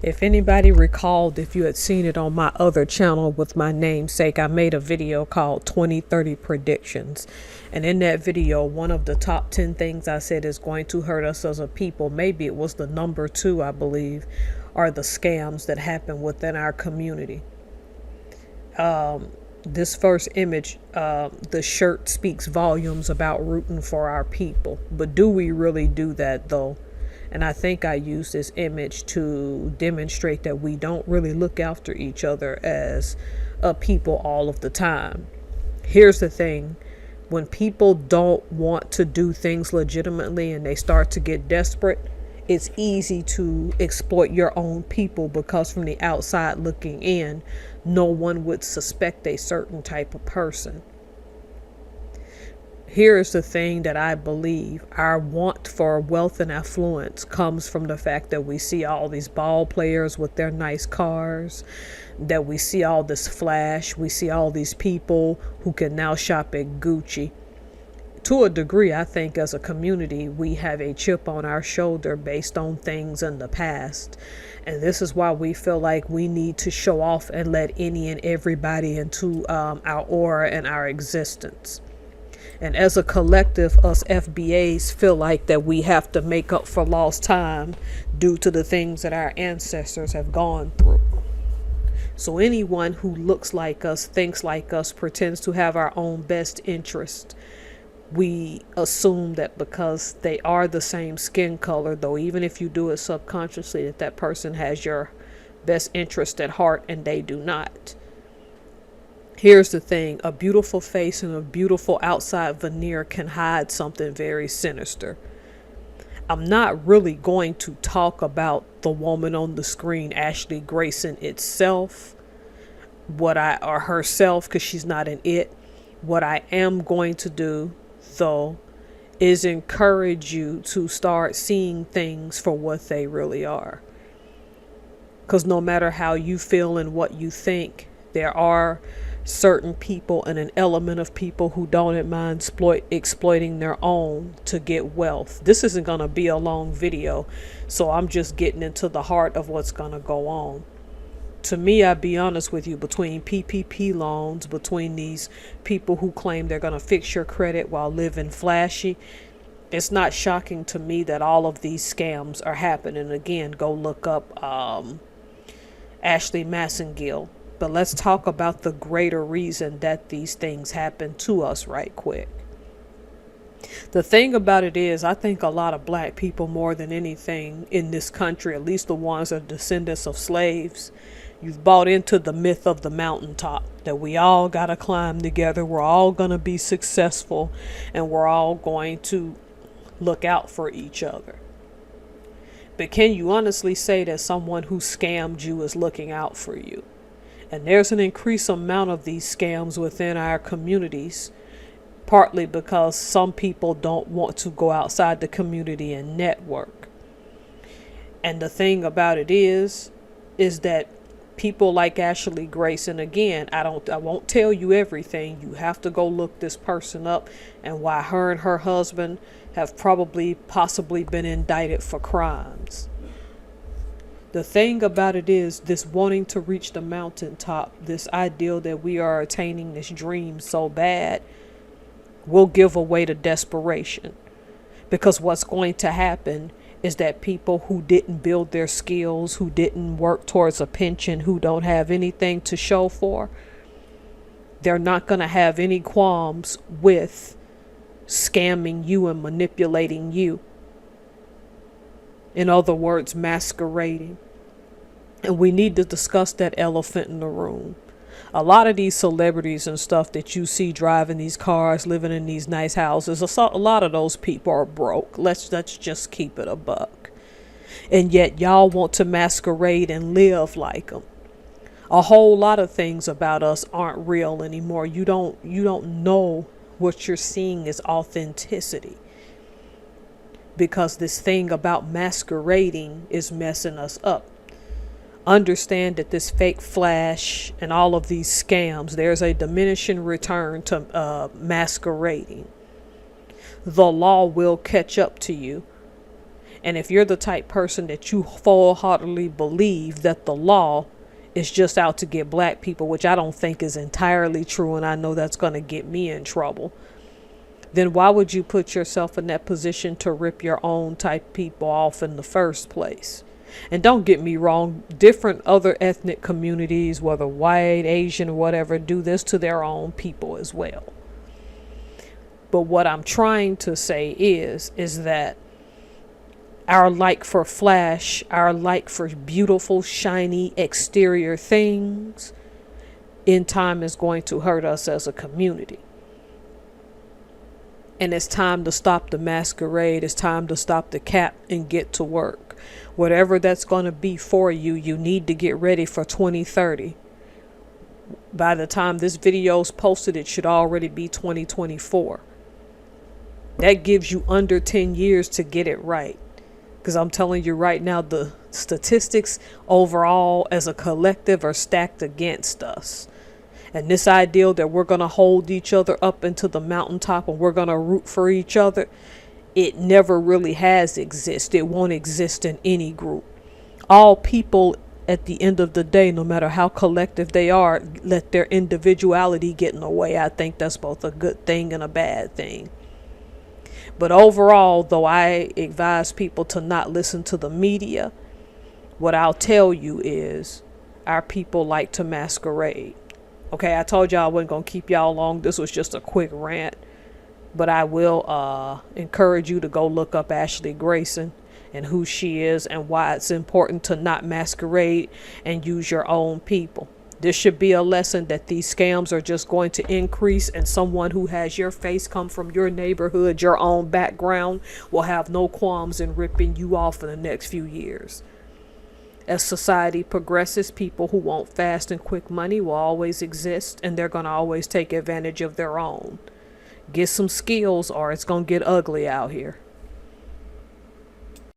If anybody recalled, if you had seen it on my other channel with my namesake, I made a video called 2030 Predictions. And in that video, one of the top 10 things I said is going to hurt us as a people, maybe it was the number 2, I believe, are the scams that happen within our community. This first image, the shirt speaks volumes about rooting for our people. But do we really do that though? And I think I use this image to demonstrate that we don't really look after each other as a people all of the time. Here's the thing. When people don't want to do things legitimately and they start to get desperate, it's easy to exploit your own people, because from the outside looking in, no one would suspect a certain type of person. Here's the thing that I believe. Our want for wealth and affluence comes from the fact that we see all these ball players with their nice cars, that we see all this flash, we see all these people who can now shop at Gucci. To a degree, I think as a community, we have a chip on our shoulder based on things in the past. And this is why we feel like we need to show off and let any and everybody into our aura and our existence. And as a collective, us FBAs feel like that we have to make up for lost time due to the things that our ancestors have gone through. So anyone who looks like us, thinks like us, pretends to have our own best interest, we assume that because they are the same skin color, though even if you do it subconsciously, that that person has your best interest at heart, and they do not. Here's the thing. A beautiful face and a beautiful outside veneer can hide something very sinister. I'm not really going to talk about the woman on the screen, Ashley Grayson itself, or herself, because she's not an it. What I am going to do, though, is encourage you to start seeing things for what they really are. Because no matter how you feel and what you think, there are certain people and an element of people who don't mind exploiting their own to get wealth. This isn't going to be a long video, so I'm just getting into the heart of what's going to go on. To me, I'll be honest with you, between PPP loans, between these people who claim they're going to fix your credit while living flashy, it's not shocking to me that all of these scams are happening. Again, go look up Ashley Massengill. But let's talk about the greater reason that these things happen to us right quick. The thing about it is, I think a lot of black people, more than anything in this country, at least the ones that are descendants of slaves, you've bought into the myth of the mountaintop, that we all got to climb together, we're all going to be successful, and we're all going to look out for each other. But can you honestly say that someone who scammed you is looking out for you? And there's an increased amount of these scams within our communities, partly because some people don't want to go outside the community and network. And the thing about it is that people like Ashley Grayson, again, I won't tell you everything. You have to go look this person up, and why her and her husband have possibly been indicted for crimes. The thing about it is, this wanting to reach the mountaintop, this ideal that we are attaining this dream so bad, will give away to desperation. Because what's going to happen is that people who didn't build their skills, who didn't work towards a pension, who don't have anything to show for, they're not going to have any qualms with scamming you and manipulating you. In other words, masquerading. And we need to discuss that elephant in the room. A lot of these celebrities and stuff that you see driving these cars, living in these nice houses, a lot of those people are broke. Let's just keep it a buck. And yet y'all want to masquerade and live like them. A whole lot of things about us aren't real anymore. You don't know what you're seeing is authenticity. Because this thing about masquerading is messing us up. Understand that this fake flash and all of these scams, there's a diminishing return to masquerading. the law will catch up to you. And if you're the type person that you full-heartedly believe that the law is just out to get black people, which I don't think is entirely true, and I know that's going to get me in trouble, then why would you put yourself in that position to rip your own type people off in the first place? And don't get me wrong, different other ethnic communities, whether white, Asian, whatever, do this to their own people as well. But what I'm trying to say is that our like for flash, our like for beautiful, shiny exterior things, in time is going to hurt us as a community. And it's time to stop the masquerade. It's time to stop the cap and get to work. Whatever that's going to be for you, you need to get ready for 2030. By the time this video is posted, it should already be 2024. That gives you under 10 years to get it right. Because I'm telling you right now, the statistics overall as a collective are stacked against us. And this ideal that we're going to hold each other up into the mountaintop and we're going to root for each other, it never really has existed. It won't exist in any group. All people at the end of the day, no matter how collective they are, let their individuality get in the way. I think that's both a good thing and a bad thing. But overall, though I advise people to not listen to the media, what I'll tell you is our people like to masquerade. Okay, I told y'all I wasn't going to keep y'all long. This was just a quick rant. But I will encourage you to go look up Ashley Grayson and who she is and why it's important to not masquerade and use your own people. This should be a lesson that these scams are just going to increase, and someone who has your face, come from your neighborhood, your own background, will have no qualms in ripping you off in the next few years. As society progresses, people who want fast and quick money will always exist, and they're going to always take advantage of their own. Get some skills or it's going to get ugly out here.